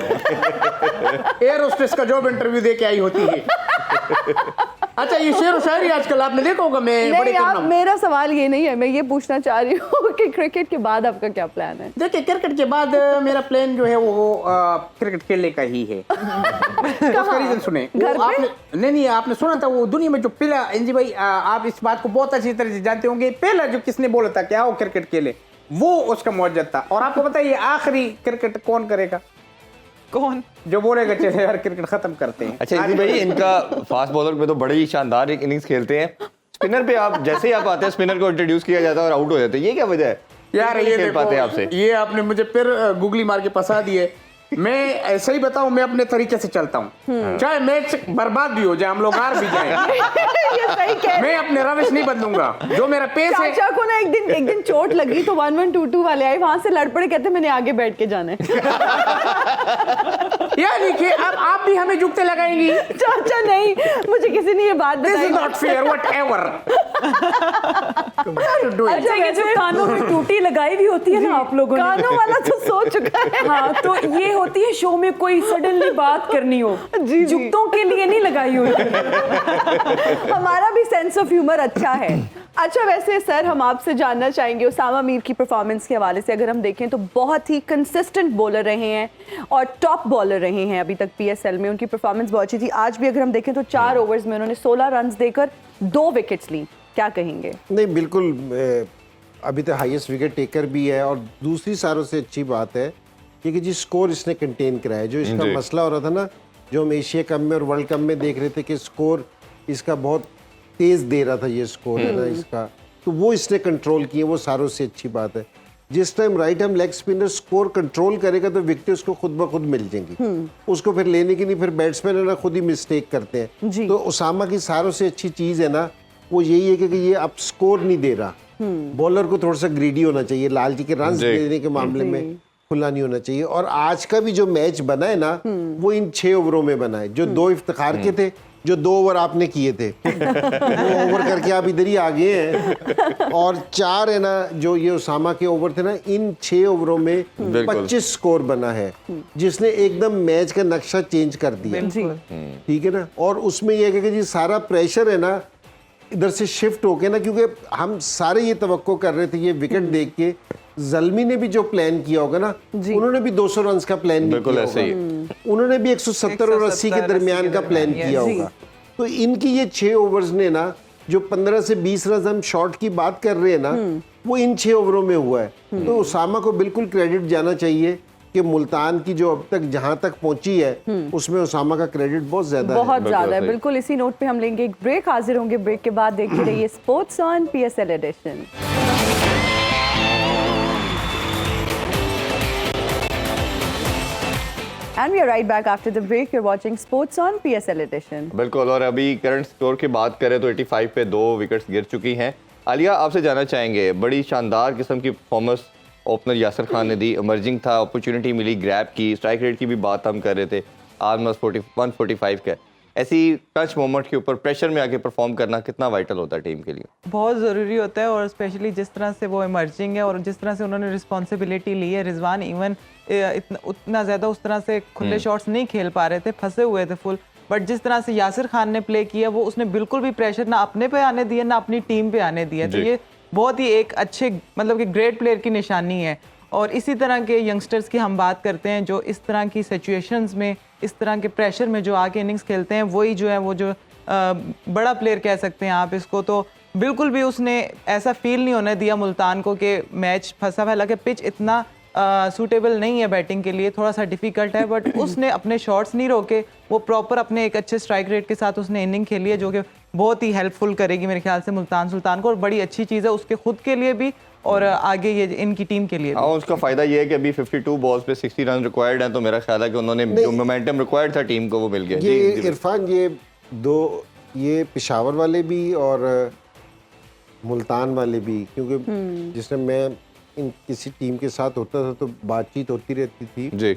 एयर होस्टेस का जॉब इंटरव्यू दे के आई होती है। अच्छा, ये शेर व शायरी आजकल आपने देखा होगा। मैं बड़े नहीं, आप, करना मेरा सवाल ये नहीं है। मैं ये पूछना चाह रही हूँ कि क्रिकेट के बाद आपका क्या प्लान है? देखिए, क्रिकेट के बाद मेरा प्लान जो है वो क्रिकेट खेलने का ही है। उसका रीजन सुने। घर पे? आपने नहीं आपने सुना था वो दुनिया में जो पहला, एनजी भाई आप इस बात को बहुत अच्छी तरह से जानते होंगे, पहला जो किसने बोला था कि आओ क्रिकेट खेले, वो उसका मुअज्जद था। और आपको पता है ये आखिरी क्रिकेट कौन करेगा? कौन? जो बोलेगा चले यार क्रिकेट खत्म करते हैं। अच्छा इंदी भाई, इनका फास्ट बॉलर पे तो बड़े ही शानदार एक इनिंग्स खेलते हैं। स्पिनर पे आप जैसे ही आप आते हैं, स्पिनर को इंट्रोड्यूस किया जाता है और आउट हो जाते हैं। ये क्या वजह है? यार नहीं ये खेल पाते देखो, आपसे। ये आपने मुझे फिर गूगली मार के फंसा दिए। मैं सही बताऊं, मैं अपने तरीके से चलता हूं, चाहे मैच बर्बाद भी हो जाए, हम लोग हार भी जाएं। ये सही कह रहे मैं अपने रविश नहीं बदलूंगा। जो मेरा पेस है। चाचा को ना एक दिन चोट लगी तो 1122 वाले आए, वहां से लड़ पड़े, कहते मैंने आगे बैठ के जाना है। यानी कि अब आप भी हमें जुगते लगाएंगी। चाचा नहीं, मुझे किसी ने ये बात दिस बताई। Is not fair whatever. अच्छा, ये जो कानों में टूटी लगाई भी होती है ना आप लोगों ने, कानों वाला तो सो चुका है। हाँ, तो ये होती है शो में कोई सडनली बात करनी हो, जी। जुगतों के लिए नहीं लगाई होती। हमारा भी सेंस ऑफ ह्यूमर अच्छा है। अच्छा, वैसे सर हम आपसे जानना चाहेंगे उसामा मीर की परफॉर्मेंस के हवाले से। अगर हम देखें तो बहुत ही कंसिस्टेंट बॉलर रहे हैं और टॉप बॉलर रहे हैं अभी तक पीएसएल में। उनकी परफॉर्मेंस बहुत अच्छी थी। आज भी अगर हम देखें तो 4 ओवर्स में उन्होंने 16 रन देकर 2 विकेट्स ली। क्या कहेंगे? नहीं बिल्कुल, अभी तक हाईएस्ट विकेट टेकर भी है और दूसरी सारों से अच्छी बात है कि जी स्कोर इसने कंटेन कराया। जो इसका मसला हो रहा था ना, जो हम एशिया कप में और वर्ल्ड कप में देख रहे थे कि स्कोर इसका बहुत तेज दे रहा था, ये स्कोर है ना इसका, तो वो इसने कंट्रोल किए, वो सारों से अच्छी बात है। जिस time right hand leg spinner score control करेगा तो विकेट उसको खुद ब खुद मिल जाएंगी, उसको फिर लेने की नहीं। फिर बैट्समैन है ना खुद ही मिस्टेक करते हैं। तो उसामा की सारों से अच्छी चीज है ना वो यही है कि ये अब स्कोर नहीं दे रहा। बॉलर को थोड़ा सा ग्रीडी होना चाहिए, लालची के रन देने के मामले में खुला नहीं होना चाहिए। और आज का भी जो मैच बना है ना वो इन 6 ओवरों में बना है। जो 2 इफ्तिखार के थे, जो 2 ओवर आपने किए थे वो ओवर करके आप इधर ही आ गए हैं। और 4 है ना जो ये उसामा के ओवर थे ना, इन 6 ओवरों में 25 स्कोर बना है, जिसने एकदम मैच का नक्शा चेंज कर दिया। ठीक है ना। और उसमें यह है कि जी सारा प्रेशर है ना इधर से शिफ्ट होके ना, क्योंकि हम सारे ये तवक्को कर रहे थे ये विकेट देख के। जल्मी ने भी जो प्लान किया होगा ना, उन्होंने भी 200 रन का प्लान नहीं किया होगा, उन्होंने भी 170 और 80 के दरमियान का प्लान किया होगा। तो इनकी ये 6 ओवर्स ने ना, जो 15 से 20 रन हम शॉट की बात कर रहे हैं ना, वो इन 6 ओवरों में हुआ है। तो उसामा को बिल्कुल क्रेडिट जाना चाहिए कि मुल्तान की जो अब तक जहां तक पहुंची है उसमें उसामा का क्रेडिट बहुत ज्यादा है। बहुत ज्यादा है। बिल्कुल इसी नोट पे हम लेंगे एक ब्रेक, हाजिर होंगे ब्रेक के बाद। देखते रहिए sports on PSL edition. And we are right back after the break. You're watching Sports on PSL Edition. बिल्कुल। और अभी करंट स्कोर की बात करें तो 85 पे 2 विकेट्स गिर चुकी हैं। आलिया, आपसे जानना चाहेंगे, बड़ी शानदार किस्म की परफॉर्मेंस ओपनर यासिर खान ने दी। इमर्जिंग था, अपॉर्चुनिटी मिली, ग्रैब की, स्ट्राइक रेट की भी बात हम कर रहे थे, ऑलमोस्ट 145 का। ऐसी टच मोमेंट के ऊपर प्रेशर में आके परफॉर्म करना कितना वाइटल होता है टीम के लिए? बहुत ज़रूरी होता है। और स्पेशली जिस तरह से वो इमर्जिंग है और जिस तरह से उन्होंने रिस्पॉन्सिबिलिटी ली है। रिजवान इवन उतना ज़्यादा उस तरह से खुले शॉट्स नहीं खेल पा रहे थे, फंसे हुए थे फुल। बट जिस तरह से यासिर खान ने प्ले किया, वो उसने बिल्कुल भी प्रेशर ना अपने पे आने दिया ना अपनी टीम पे आने दिया। तो ये बहुत ही एक अच्छे मतलब कि ग्रेट प्लेयर की निशानी है। और इसी तरह के यंगस्टर्स की हम बात करते हैं जो इस तरह की सिचुएशंस में, इस तरह के प्रेशर में जो आके इनिंग्स खेलते हैं, वही जो है वो जो बड़ा प्लेयर कह सकते हैं आप इसको। तो बिल्कुल भी उसने ऐसा फील नहीं होने दिया मुल्तान को कि मैच फंसा हुआ है। हालांकि पिच इतना सूटेबल नहीं है बैटिंग के लिए, थोड़ा सा डिफिकल्ट है, बट उसने अपने शॉट्स नहीं रोके। वो प्रॉपर अपने एक अच्छे स्ट्राइक रेट के साथ उसने इनिंग खेली है, जो कि बहुत ही हेल्पफुल करेगी मेरे ख्याल से मुल्तान सुल्तान को। और बड़ी अच्छी चीज़ है उसके खुद के लिए भी और आगे ये इनकी टीम के लिए भी। हाँ, उसका फायदा ये है कि अभी 52 बॉल्स पे 60 रन रिक्वायर्ड हैं, तो मेरा ख्याल है कि उन्होंने जो मोमेंटम रिक्वायर्ड था टीम को वो मिल गया। ये इरफान, ये पेशावर वाले भी और मुल्तान वाले भी, क्योंकि जिसमें मैं इन किसी टीम के साथ होता था तो बातचीत होती रहती थी जी।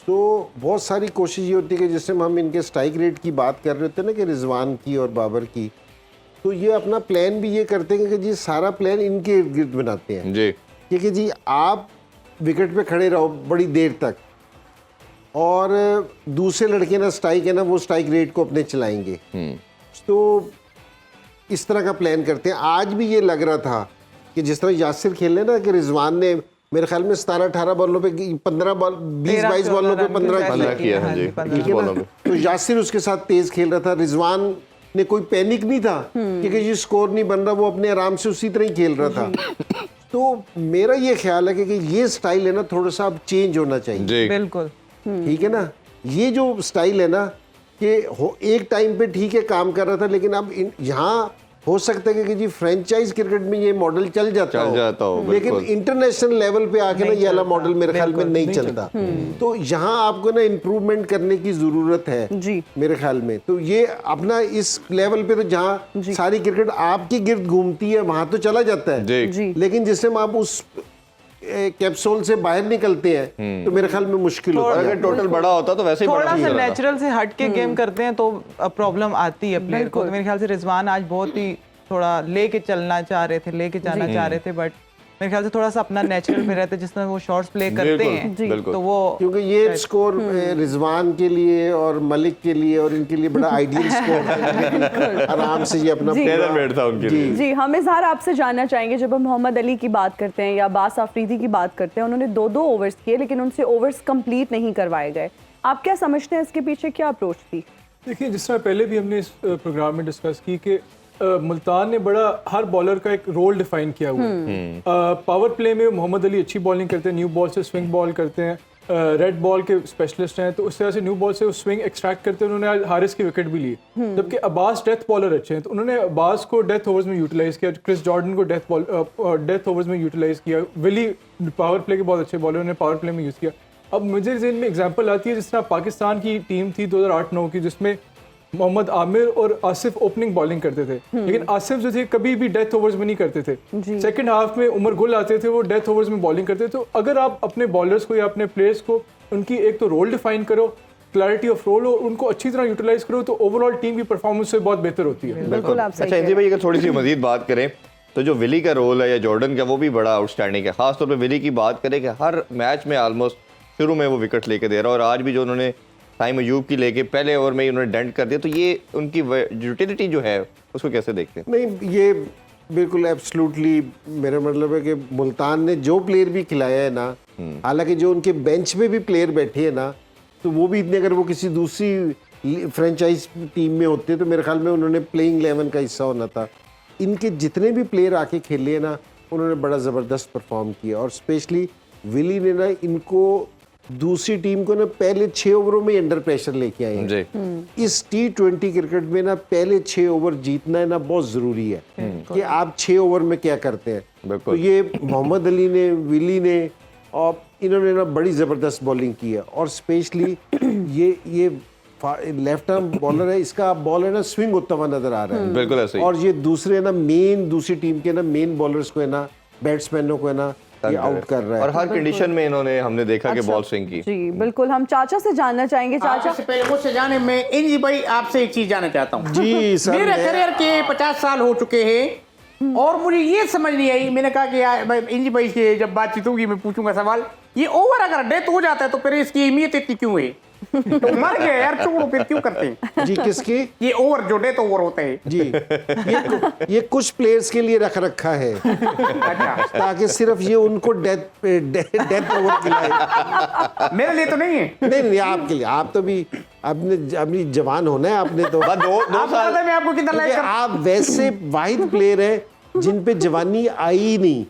तो बहुत सारी कोशिश ये होती है कि जैसे हम इनके स्ट्राइक रेट की बात कर रहे होते हैं ना कि रिजवान की और बाबर की, तो ये अपना प्लान भी ये करते हैं कि जी सारा प्लान इनके इर्द गिर्द बनाते हैं जी, कि जी आप विकेट पे खड़े रहो बड़ी देर तक और दूसरे लड़के ना स्ट्राइक है ना वो स्ट्राइक रेट को अपने चलाएंगे। तो इस तरह का प्लान करते हैं। आज भी ये लग रहा था कि जिस तरह यासिर खेल रहे ना कि रिजवान ने मेरे ख्याल में 17-18 बॉलों पे 20-22 बॉलों पे 15 किया है जी, ठीक है ना। तो यासिर उसके साथ तेज खेल रहा था, रिजवान ने कोई पैनिक नहीं था क्योंकि ये स्कोर नहीं बन रहा, वो अपने आराम से उसी तरह ही खेल रहा था। तो मेरा ये ख्याल है कि ये स्टाइल है ना थोड़ा सा अब चेंज होना चाहिए। बिल्कुल ठीक है ना। ये जो स्टाइल है ना कि एक टाइम पे ठीक है काम कर रहा था, लेकिन अब यहाँ हो सकता है कि जी फ्रेंचाइज क्रिकेट में ये मॉडल चल जाता हो लेकिन इंटरनेशनल लेवल पे आके ना ये वाला मॉडल मेरे ख्याल में नहीं चलता। तो यहाँ आपको ना इम्प्रूवमेंट करने की जरूरत है जी मेरे ख्याल में। तो ये अपना इस लेवल पे तो जहाँ सारी क्रिकेट आपकी गिर्द घूमती है वहां तो चला जाता है, लेकिन जिससे आप उस कैप्सूल से बाहर निकलते हैं तो मेरे ख्याल में मुश्किल होता है। अगर टोटल बड़ा होता तो वैसे ही थोड़ा बड़ा सा होता। नेचुरल से हट के गेम करते हैं तो प्रॉब्लम आती है प्लेयर को। तो मेरे ख्याल से रिजवान आज बहुत ही थोड़ा लेके चलना चाह रहे थे, लेके जाना चाह रहे थे, बट मेरे ख्याल से थोड़ा सा अपना नेचुरल पे रहते जिसमें वो शॉट्स प्ले करते हैं तो वो, क्योंकि ये स्कोर रिजवान के लिए और मलिक के लिए और इनके लिए बड़ा आइडियल स्कोर है। आराम से ये अपना टेलर मेड था उनके लिए। जी हम इजहार आपसे जानना चाहेंगे, जब हम मोहम्मद अली की बात करते हैं या अब्बास आफरीदी की बात करते हैं, उन्होंने 2-2 ओवर्स किए लेकिन उनसे ओवर्स कंप्लीट नहीं करवाए गए। आप क्या समझते हैं इसके पीछे क्या अप्रोच थी? देखिए, जिस तरह पहले भी हमने इस प्रोग्राम में डिस्कस की कि मुल्तान ने बड़ा हर बॉलर का एक रोल डिफाइन किया हुआ है। पावर प्ले में मोहम्मद अली अच्छी बॉलिंग करते हैं, न्यू बॉल से स्विंग बॉल करते हैं, रेड बॉल के स्पेशलिस्ट हैं, तो उस तरह से न्यू बॉल से स्विंग एक्सट्रैक्ट करते हैं। उन्होंने आज हारिस की विकेट भी ली, जबकि अब्बास डेथ बॉलर अच्छे हैं तो उन्होंने अब्बास को डेथ ओवर्स में यूटिलाइज किया, क्रिस जॉर्डन को डेथ ओवर्स में यूटिलाइज किया, विली पावर प्ले के बहुत अच्छे बॉलर उन्होंने पावर प्ले में यूज़ किया। अब मुझे ज़हन में एग्जांपल आती है जिस तरह पाकिस्तान की टीम थी 2008-9 की, जिसमें मोहम्मद आमिर और आसिफ ओपनिंग बॉलिंग करते थे, लेकिन आसिफ जो थे कभी भी डेथ ओवर्स में नहीं करते थे। सेकंड हाफ में उमर गुल आते थे, वो डेथ ओवर्स में बॉलिंग करते थे। तो अगर आप अपने बॉलर्स को या अपने प्लेयर्स को उनकी एक तो रोल डिफाइन करो, क्लैरिटी ऑफ रोल, और उनको अच्छी तरह यूटिलाइज करो, तो ओवरऑल टीम की परफॉर्मेंस से बहुत बेहतर होती है। बिल्कुल आप सही अच्छा इंजी भाई, अगर थोड़ी सी मजीद बात करें तो जो विली का रोल है या जॉर्डन का, वो भी बड़ा आउटस्टैंडिंग है। खासतौर पर विली की बात करें कि हर मैच में ऑलमोस्ट शुरू में वो विकेट लेके दे रहा है, और आज भी जो उन्होंने टाइम अयूब की लेके पहले ओवर में ही उन्होंने डेंट कर दिया, तो ये उनकी यूटिलिटी जो है उसको कैसे देखते हैं? नहीं, ये बिल्कुल एब्सोल्युटली मेरा मतलब है कि मुल्तान ने जो प्लेयर भी खिलाया है ना, हालांकि जो उनके बेंच में भी प्लेयर बैठे हैं ना, तो वो भी इतने, अगर वो किसी दूसरी फ्रेंचाइज टीम में होते तो मेरे ख्याल में उन्होंने प्लेइंग 11 का हिस्सा होना था। इनके जितने भी प्लेयर आके खेले हैं ना, उन्होंने बड़ा ज़बरदस्त परफॉर्म किया, और स्पेशली विली ने ना इनको दूसरी टीम को ना पहले 6 ओवरों में अंडर प्रेशर लेके आए हैं। इस T20 क्रिकेट में ना पहले 6 ओवर जीतना है ना बहुत ज़रूरी है कि आप 6 ओवर में क्या करते हैं। तो ये मोहम्मद अली ने, विली ने, और इन्होंने ना बड़ी ज़बरदस्त बॉलिंग की है, और स्पेशली ये लेफ्ट आर्म बॉलर है, इसका बॉल है ना स्विंग होता हुआ नजर आ रहा है। बिल्कुल ऐसे ही। और ये दूसरे ना दूसरी टीम के ना मेन बॉलर्स को है ना, बैट्समैनों को है ना ये आउट कर रहा है, और हर कंडीशन में इन्होंने हमने देखा कि बॉल स्विंग की। जी बिल्कुल, हम चाचा से जानना चाहेंगे। चाचा से पहले मुझसे जाने, मैं इंजी भाई आपसे एक चीज जानना चाहता हूँ। जी सर, मेरे करियर के 50 साल हो चुके हैं और मुझे ये समझ नहीं आई। मैंने कहा कि यार इंजी भाई से जब बातचीत होगी मैं पूछूंगा सवाल, ये ओवर अगर डेथ हो जाता है तो फिर इसकी अहमियत इतनी क्यों है? तो मर गया यार, छोड़ो, फिर क्यों करते हैं जी? किसकी? ये ओवर जो डेथ ओवर होते हैं जी, ये कुछ प्लेयर्स के लिए रख रखा है अच्छा, ताकि सिर्फ ये उनको डेथ ओवर खिलाए। मेरे लिए तो नहीं है। नहीं, आपके लिए, आप तो भी आपने अपनी जवान होना है, आपने तो दो आप साल पता है मैं आपको कितना लाइक करता आप वैसे वाहिद प्लेयर है जिन पे जवानी आई ही नहीं।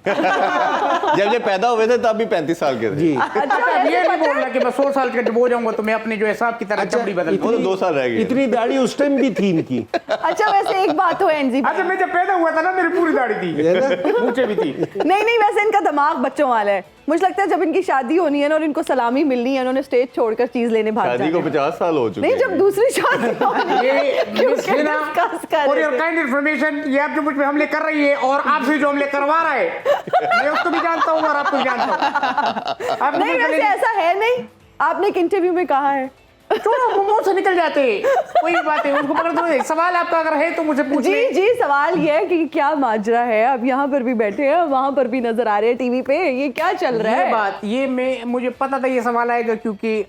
जब ये पैदा हुए थे तब भी 35 साल के थे। जी, अच्छा, ये नहीं बोल रहा कि मैं 100 साल का जब हो जाऊंगा तो मैं अपने जो हिसाब की तरह अच्छा, चमड़ी बदल वो तो 2 साल रह गए। इतनी दाढ़ी उस टाइम भी थी इनकी। अच्छा वैसे एक बात हो एनजी, अच्छा, मैं जब पैदा हुआ था ना मेरी पूरी दाढ़ी थी, है ना? मूंछें भी थी। नहीं वैसे इनका दिमाग बच्चों वाला है। मुझे लगता है जब इनकी शादी होनी है ना और इनको सलामी मिलनी है, उन्होंने स्टेज छोड़कर चीज लेने भाग शादी जाना को है। 50 साल हो चुके नहीं, हैं। जब दूसरी शादी होनी है, ये क्योंकि सेना discuss कर और रहे योर थे। काइंड इन्फॉर्मेशन, ये आप जो मुझ पे हमले कर रही है और आपसे जो हमले करवा रहा है, मैं उसको भी जानता हूँ और आपको भी जानता हूँ। आप नहीं वैसे ऐसा है नहीं, आपने एक इंटरव्यू में कहा है। छोड़ो, मुंह से निकल जाते हैं, कोई बात है, उसको पकड़ दो। सवाल आपका अगर है तो मुझे पूछ ले। जी सवाल ये है कि क्या माजरा है, अब यहाँ पर भी बैठे हैं, वहां पर भी नजर आ रहे हैं टीवी पे, ये क्या चल रहा ये है? बात, ये मुझे पता था ये सवाल आएगा, क्योंकि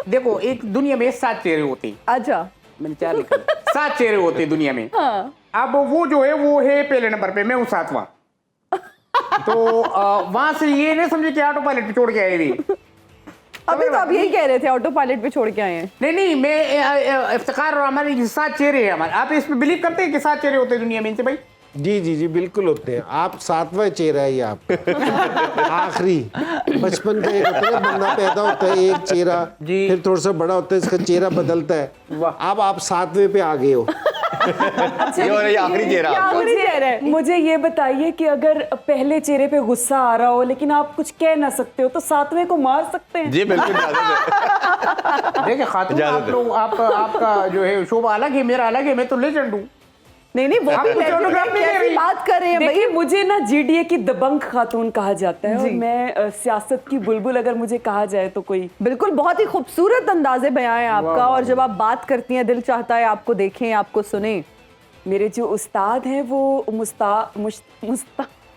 देखो एक दुनिया में 7 चेहरे होते हैं। अच्छा, मैंने 4 लिखा, 7 चेहरे होते हैं दुनिया में। हाँ। अब वो जो है वो है पहले नंबर पे, मैं हूँ 7वां। तो वहां से ये नहीं समझे कि ऑटो पायलट पे छोड़ के आए थे। अभी तो आप यही कह रहे थे ऑटो पायलट पे छोड़ के आए हैं। नहीं, मैं इफ्तिखार और हमारे 7 चेहरे हैं हमारे। आप इस पे बिलीव करते हैं कि 7 चेहरे होते हैं दुनिया में? इनसे भाई जी बिल्कुल होते हैं। आप 7वां चेहरा है ये आपका। आखिरी बचपन का एक होता है, बंदा पैदा होता है एक चेहरा, फिर थोड़ा सा बड़ा होता है, इसका चेहरा बदलता है। अब आप 7वें पे आ गए हो। ये आखिरी चेहरा आपका। आखिरी चेहरा है। मुझे ये बताइए कि अगर पहले चेहरे पे गुस्सा आ रहा हो लेकिन आप कुछ कह ना सकते हो तो 7वें को मार सकते हैं? जी बिल्कुल इजाजत है। देखिए खातून, इजाजत आप है। लोग आपका जो है शोभा अलग है, मेरा अलग है, मैं तो लेजेंड हूँ। नहीं वो आप भी कुछ autograph नहीं ले कैसी रही। बात कर रहे हैं देखिए भाई। मुझे ना जीडीए की दबंग खातून कहा जाता है और जी। मैं सियासत की बुलबुल अगर मुझे कहा जाए तो कोई बिल्कुल, बहुत ही खूबसूरत अंदाजे बयां है आपका, और जब आप बात करती हैं दिल चाहता है आपको देखें, आपको सुने। मेरे जो उस्ताद हैं वो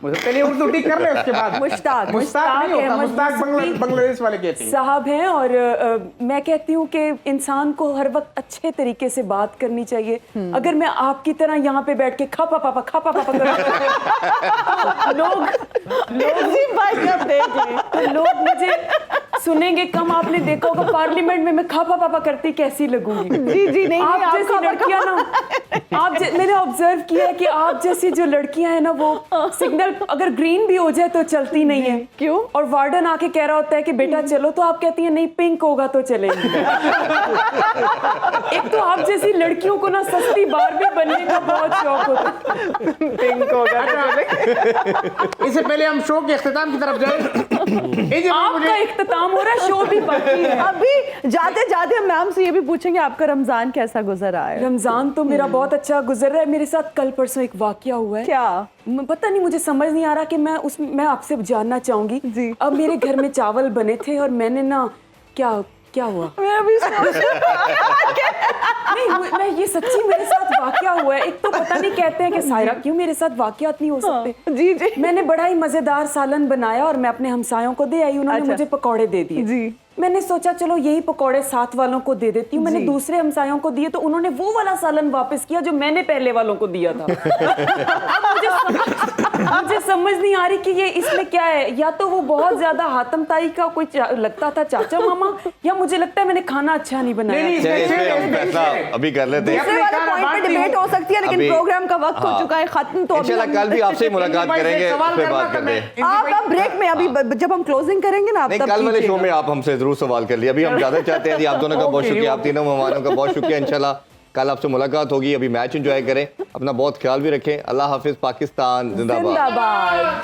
पहले उर्दू ठीक कर ले, उसके बाद मुश्ताक मुश्ताक नहीं होता, अहमद मुश्ताक मुस्तफी बांग्लादेश वाले कहते हैं। साहब हैं और मैं कहती हूँ कि इंसान को हर वक्त अच्छे तरीके से बात करनी चाहिए। अगर मैं आपकी तरह यहाँ पे बैठ के खापा पापा करूँ लोग भाई अब देख लें। तो लोग मुझे सुनेंगे कम। आपने देखा होगा पार्लियामेंट में मैं खापा पापा करती कैसी लगूंगी। जी नहीं, आप नहीं, जैसी लड़कियां ना मैंने ऑब्जर्व किया है कि आप जैसी जो लड़कियां हैं ना वो सिग्नल अगर ग्रीन भी हो जाए तो चलती नहीं है। क्यों? और वार्डन आके कह रहा होता है कि बेटा चलो तो आप कहती हैं नहीं पिंक होगा तो चलेंगे। एक तो आप जैसी लड़कियों को ना सस्ती बारबी बनने का बहुत शौक होता है। पिंक होगा तो चलेंगे। इससे पहले हम शो के इख्तिताम की तरफ जाए। आपका इख्तिताम हो रहा है, शो भी बाकी है। अभी जाते जाते हम मैम से ये भी पूछेंगे आपका रमजान कैसा गुजरा है? रमजान तो मेरा बहुत अच्छा गुजर रहा है। मेरे साथ कल परसों एक वाकया हुआ है। क्या? पता नहीं, मुझे समझ नहीं आ रहा कि मैं आपसे जानना चाहूंगी। जी। अब मेरे घर में चावल बने थे और मैंने ना क्या हुआ मैं अभी नहीं मैं ये सच्ची मेरे साथ वाकया हुआ है। एक तो पता नहीं कहते हैं कि सायरा क्यों मेरे साथ वाकयात नहीं हो सकते। जी जी मैंने बड़ा ही मजेदार सालन बनाया और मैं अपने हमसायों को दे आई। उन्होंने अच्छा। मुझे पकौड़े दे दिए। जी। मैंने सोचा चलो यही पकौड़े साथ वालों को दे देती हूँ। मैंने जी। दूसरे हमसायों को दिए तो उन्होंने वो वाला सालन वापस किया जो मैंने पहले वालों को दिया था। मुझे समझ नहीं आ रही कि ये इसमें क्या है। या तो वो बहुत ज्यादा हातम ताई का कोई लगता था चाचा मामा, या मुझे लगता है मैंने खाना अच्छा नहीं बनाया। नहीं, चलिए, इस पे हम फैसला अभी कर लेते हैं। दूसरे वाले पॉइंट पे डिबेट हो सकती है, लेकिन अभी- प्रोग्राम का वक्त हो हाँ। चुका है खत्म। तो अभी इंशाल्लाह कल भी आपसे ही मुलाकात करेंगे, इस पे बात करते हैं। आप ब्रेक में अभी जब हम क्लोजिंग करेंगे ना आप नहीं, तब कल वाले शो कीजिएगा। में आप हमसे जरूर सवाल कर लिए। अभी हम ज्यादा चाहते हैं जी, आप दोनों का बहुत शुक्रिया, आप तीनों मेहमानों का बहुत शुक्रिया। इंशाल्लाह कल आपसे मुलाकात होगी। अभी मैच एंजॉय करें, अपना बहुत ख्याल भी रखें। अल्लाह हाफिज। पाकिस्तान जिंदाबाद। जिंदाबाद।